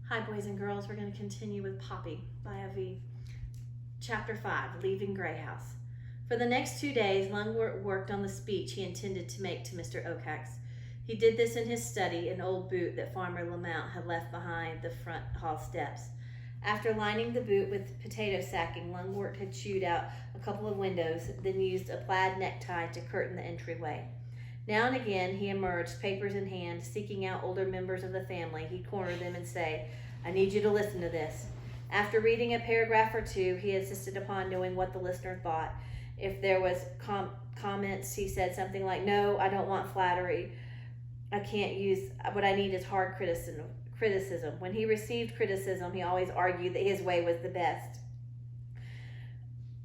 Hi, boys and girls. We're going to continue with Poppy by Aviv. Chapter 5, Leaving Grey House. For the next 2 days, Lungwort worked on the speech he intended to make to Mr. Oakhax. He did this in his study, an old boot that Farmer Lamount had left behind the front hall steps. After lining the boot with potato sacking, Lungwort had chewed out a couple of windows, then used a plaid necktie to curtain the entryway. Now and again he emerged, papers in hand, seeking out older members of the family. He'd corner them and say, "I need you to listen to this." After reading a paragraph or two, he insisted upon knowing what the listener thought. If there was comments, he said something like, "No, I don't want flattery. I can't use, what I need is hard criticism. When he received criticism, he always argued that his way was the best.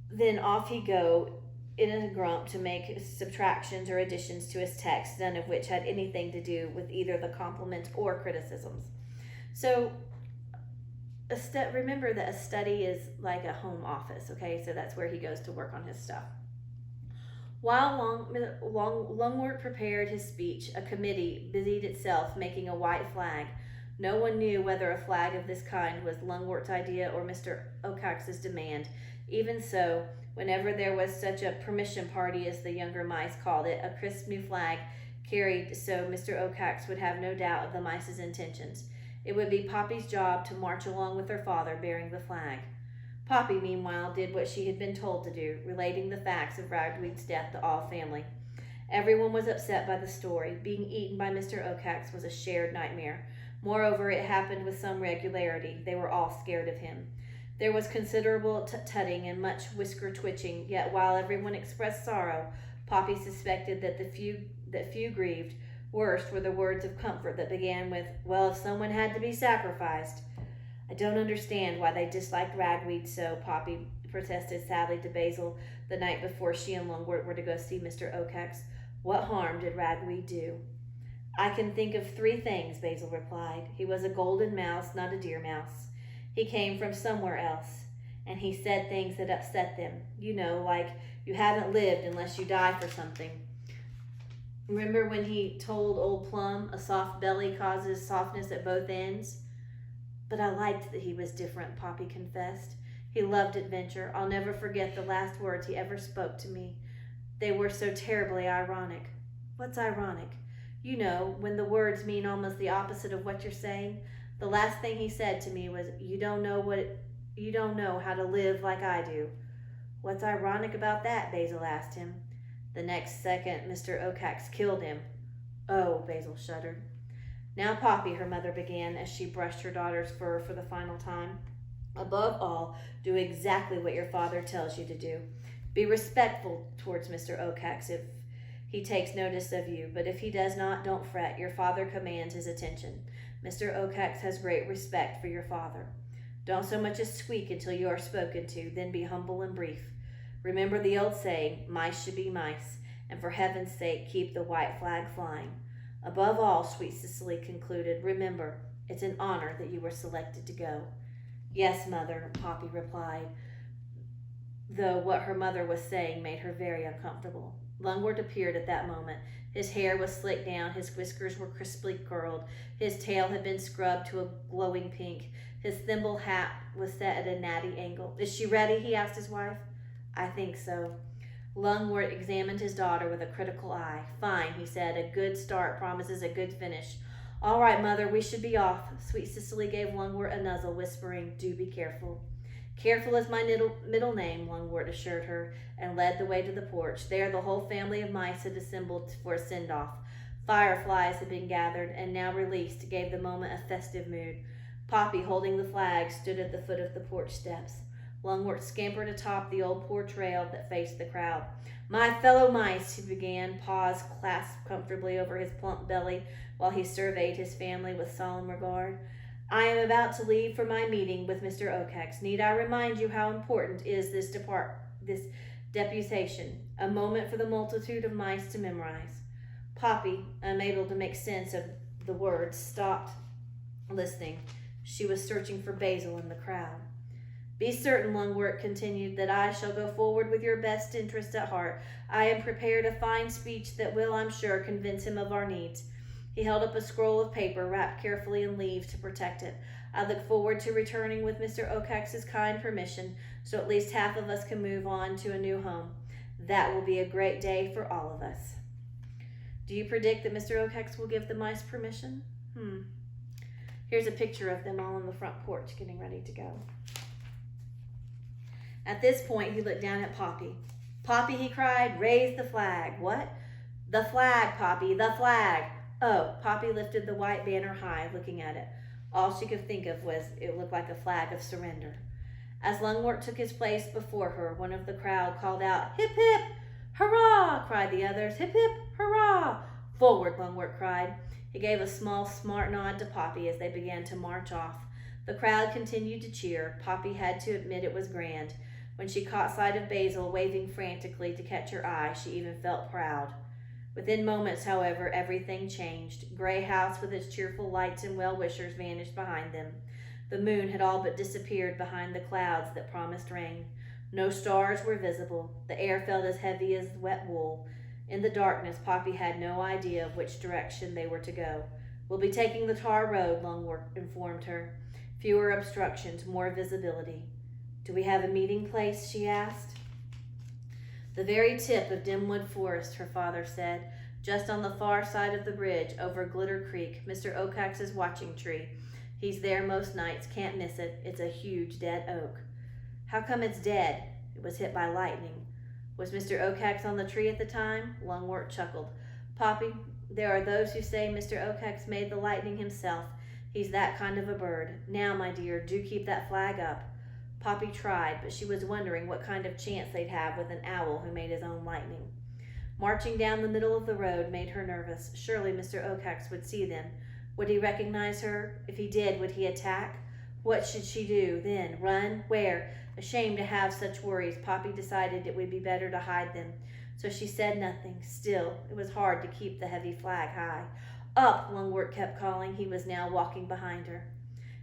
Then off he'd go in a grump to make subtractions or additions to his text, none of which had anything to do with either the compliments or criticisms. So remember that a study is like a home office, okay? So that's where he goes to work on his stuff. While Lungwort prepared his speech, a committee busied itself making a white flag. No one knew whether a flag of this kind was Lungwort's idea or Mr. Oakhax's demand. Even so, whenever there was such a permission party, as the younger mice called it, a crisp new flag carried so Mr. Oakhax would have no doubt of the mice's intentions. It would be Poppy's job to march along with her father bearing the flag. Poppy, meanwhile, did what she had been told to do, relating the facts of Ragweed's death to all family. Everyone was upset by the story. Being eaten by Mr. Oakhax was a shared nightmare. Moreover, it happened with some regularity. They were all scared of him. There was considerable tutting and much whisker twitching, yet while everyone expressed sorrow, Poppy suspected that few grieved. Worst were the words of comfort that began with, "Well, if someone had to be sacrificed." "I don't understand why they disliked Ragweed so," Poppy protested sadly to Basil the night before she and Lungwort were to go see Mr. Oakhax. "What harm did Ragweed do?" "I can think of 3 things," Basil replied. "He was a golden mouse, not a deer mouse. He came from somewhere else, and he said things that upset them. You know, like, you haven't lived unless you die for something. Remember when he told old Plum, a soft belly causes softness at both ends?" "But I liked that he was different," Poppy confessed. "He loved adventure. I'll never forget the last words he ever spoke to me. They were so terribly ironic." "What's ironic?" "You know, when the words mean almost the opposite of what you're saying. The last thing he said to me was, you don't know how to live like I do." "What's ironic about that?" Basil asked him. "The next second, Mr. Oakhax killed him." "Oh," Basil shuddered. "Now, Poppy," her mother began, as she brushed her daughter's fur for the final time, "above all, do exactly what your father tells you to do. Be respectful towards Mr. Oakhax if he takes notice of you, but if he does not, don't fret. Your father commands his attention. Mr. Oakhax has great respect for your father. Don't so much as squeak until you are spoken to, then be humble and brief. Remember the old saying, mice should be mice, and for heaven's sake keep the white flag flying. Above all," sweet Cicely concluded, "remember, it's an honor that you were selected to go." "Yes, Mother," Poppy replied, though what her mother was saying made her very uncomfortable. Lungwort appeared at that moment. His hair was slicked down, his whiskers were crisply curled, his tail had been scrubbed to a glowing pink, his thimble hat was set at a natty angle. "Is she ready?" he asked his wife. "I think so." Lungwort examined his daughter with a critical eye. "Fine," he said. "A good start promises a good finish. All right, Mother, we should be off." Sweet Cicely gave Lungwort a nuzzle, whispering, "Do be careful." "Careful is my middle name," Lungwort assured her, and led the way to the porch. There the whole family of mice had assembled for a send-off. Fireflies had been gathered, and now released, gave the moment a festive mood. Poppy, holding the flag, stood at the foot of the porch steps. Lungwort scampered atop the old porch rail that faced the crowd. "My fellow mice," he began, paws clasped comfortably over his plump belly while he surveyed his family with solemn regard. "I am about to leave for my meeting with Mr. Oakhax. Need I remind you how important is this deputation? A moment for the multitude of mice to memorize." Poppy, unable to make sense of the words, stopped listening. She was searching for Basil in the crowd. "Be certain," Lungwort continued, "that I shall go forward with your best interest at heart. I am prepared a fine speech that will, I'm sure, convince him of our needs. He held up a scroll of paper wrapped carefully in leaves to protect it. I look forward to returning with Mr. Ocax's kind permission, so at least half of us can move on to a new home. That will be a great day for all of us. Do you predict that Mr. Ocax will give the mice permission? Here's a picture of them all on the front porch getting ready to go. At this point, he looked down at Poppy. Poppy, he cried, raise the flag. What? The flag, Poppy, the flag. Oh, Poppy lifted the white banner high, looking at it. All she could think of was it looked like a flag of surrender. As Lungwort took his place before her, one of the crowd called out, hip, hip, hurrah, cried the others. Hip, hip, hurrah. Forward, Lungwort cried. He gave a small, smart nod to Poppy as they began to march off. The crowd continued to cheer. Poppy had to admit it was grand. When she caught sight of Basil waving frantically to catch her eye, she even felt proud. Within moments, however, everything changed. Gray House with its cheerful lights and well-wishers vanished behind them. The moon had all but disappeared behind the clouds that promised rain. No stars were visible. The air felt as heavy as wet wool. In the darkness, Poppy had no idea of which direction they were to go. We'll be taking the tar road, Lungwort informed her. Fewer obstructions, more visibility. Do we have a meeting place? She asked. The very tip of Dimwood Forest, her father said, just on the far side of the bridge over Glitter Creek, Mr. Ocax's watching tree. He's there most nights, can't miss it. It's a huge dead oak. How come it's dead? It was hit by lightning. Was Mr. Ocax on the tree at the time? Lungwort chuckled. Poppy, there are those who say Mr. Ocax made the lightning himself. He's that kind of a bird. Now, my dear, do keep that flag up. Poppy tried, but she was wondering what kind of chance they'd have with an owl who made his own lightning. Marching down the middle of the road made her nervous. Surely Mr. Ocax would see them. Would he recognize her? If he did, would he attack? What should she do then? Run? Where? Ashamed to have such worries, Poppy decided it would be better to hide them. So she said nothing. Still, it was hard to keep the heavy flag high. Up, Lungwort kept calling. He was now walking behind her.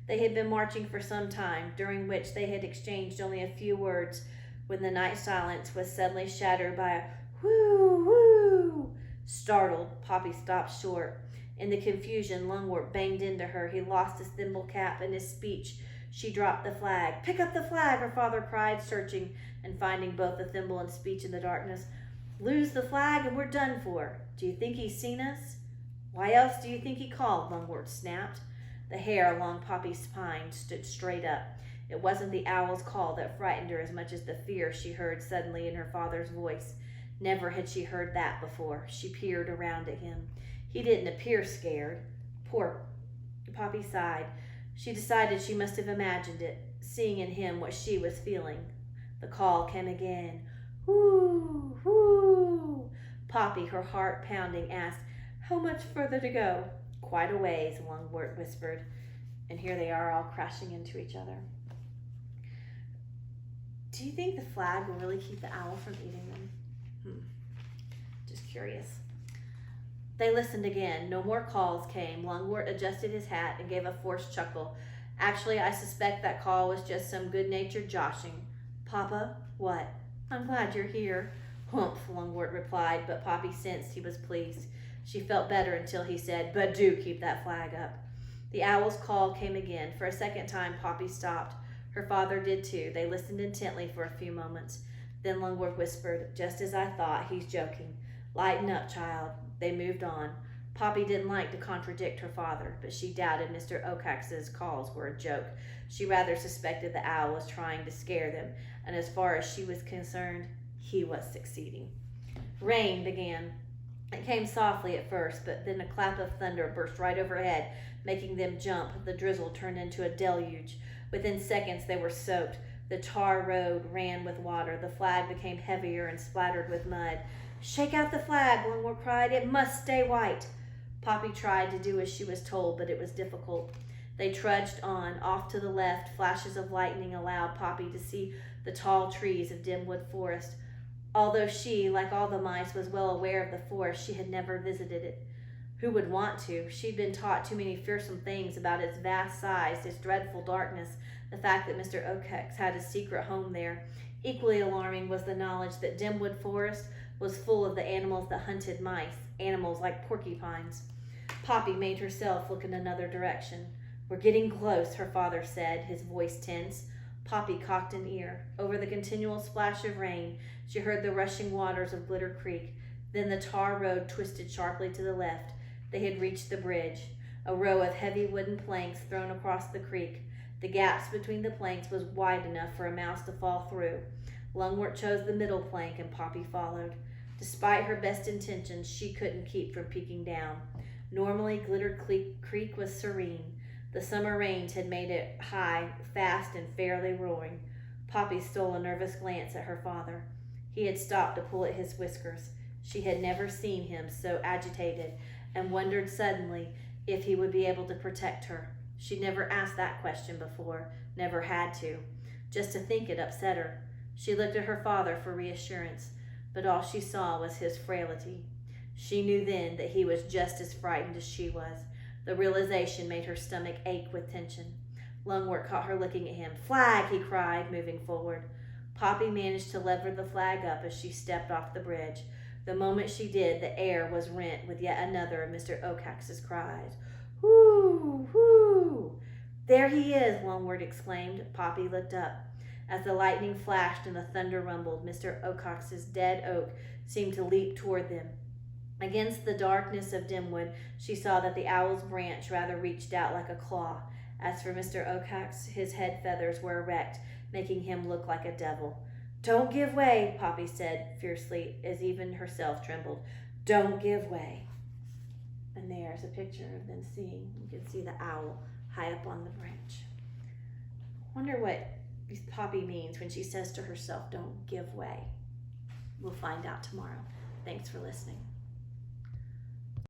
They had been marching for some time, during which they had exchanged only a few words, when the night silence was suddenly shattered by a whoo, whoo. Startled, Poppy stopped short. In the confusion, Lungwort banged into her. He lost his thimble cap and his speech. She dropped the flag. Pick up the flag, her father cried, searching and finding both the thimble and speech in the darkness. Lose the flag and we're done for. Do you think he's seen us? Why else do you think he called? Lungwort snapped. The hair along Poppy's spine stood straight up. It wasn't the owl's call that frightened her as much as the fear she heard suddenly in her father's voice. Never had she heard that before. She peered around at him. He didn't appear scared. Poor Poppy sighed. She decided she must have imagined it, seeing in him what she was feeling. The call came again. Whoo, whoo. Poppy, her heart pounding, asked, how much further to go? Quite a ways, Lungwort whispered. And here they are all crashing into each other. Do you think the flag will really keep the owl from eating them? Just curious. They listened again. No more calls came. Lungwort adjusted his hat and gave a forced chuckle. Actually, I suspect that call was just some good-natured joshing. Papa, what? I'm glad you're here. Humph, Lungwort replied, but Poppy sensed he was pleased. She felt better until he said, but do keep that flag up. The owl's call came again. For a second time, Poppy stopped. Her father did too. They listened intently for a few moments. Then Lungwort whispered, just as I thought, he's joking. Lighten up, child. They moved on. Poppy didn't like to contradict her father, but she doubted Mr. Ocax's calls were a joke. She rather suspected the owl was trying to scare them, and as far as she was concerned, he was succeeding. Rain began. It came softly at first, but then a clap of thunder burst right overhead, making them jump. The drizzle turned into a deluge. Within seconds, they were soaked. The tar road ran with water. The flag became heavier and splattered with mud. Shake out the flag, Lungwort cried. It must stay white. Poppy tried to do as she was told, but it was difficult. They trudged on. Off to the left, flashes of lightning allowed Poppy to see the tall trees of Dimwood Forest. Although she, like all the mice, was well aware of the forest, she had never visited it. Who would want to? She'd been taught too many fearsome things about its vast size, its dreadful darkness, the fact that Mr. Ocax had a secret home there. Equally alarming was the knowledge that Dimwood Forest was full of the animals that hunted mice, animals like porcupines. Poppy made herself look in another direction. We're getting close, her father said, his voice tense. Poppy cocked an ear. Over the continual splash of rain, she heard the rushing waters of Glitter Creek. Then the tar road twisted sharply to the left. They had reached the bridge, a row of heavy wooden planks thrown across the creek. The gaps between the planks was wide enough for a mouse to fall through. Lungwort chose the middle plank, and Poppy followed. Despite her best intentions, she couldn't keep from peeking down. Normally, Glitter Creek was serene. The summer rains had made it high, fast, and fairly roaring. Poppy stole a nervous glance at her father. He had stopped to pull at his whiskers. She had never seen him so agitated, and wondered suddenly if he would be able to protect her. She'd never asked that question before, never had to. Just to think it upset her. She looked at her father for reassurance, but all she saw was his frailty. She knew then that he was just as frightened as she was. The realization made her stomach ache with tension. Lungwort caught her looking at him. "Flag!" he cried, moving forward. Poppy managed to lever the flag up as she stepped off the bridge. The moment she did, the air was rent with yet another of Mr. Oakhax's cries. "Whoo! Whoo!" "There he is!" Lungwort exclaimed. Poppy looked up. As the lightning flashed and the thunder rumbled, Mr. Oakhax's dead oak seemed to leap toward them. Against the darkness of Dimwood, she saw that the owl's branch rather reached out like a claw. As for Mr. Oakhax, his head feathers were erect, making him look like a devil. "Don't give way," Poppy said fiercely, as even herself trembled. "Don't give way." And there's a picture of them seeing. You can see the owl high up on the branch. Wonder what Poppy means when she says to herself, "Don't give way." We'll find out tomorrow. Thanks for listening.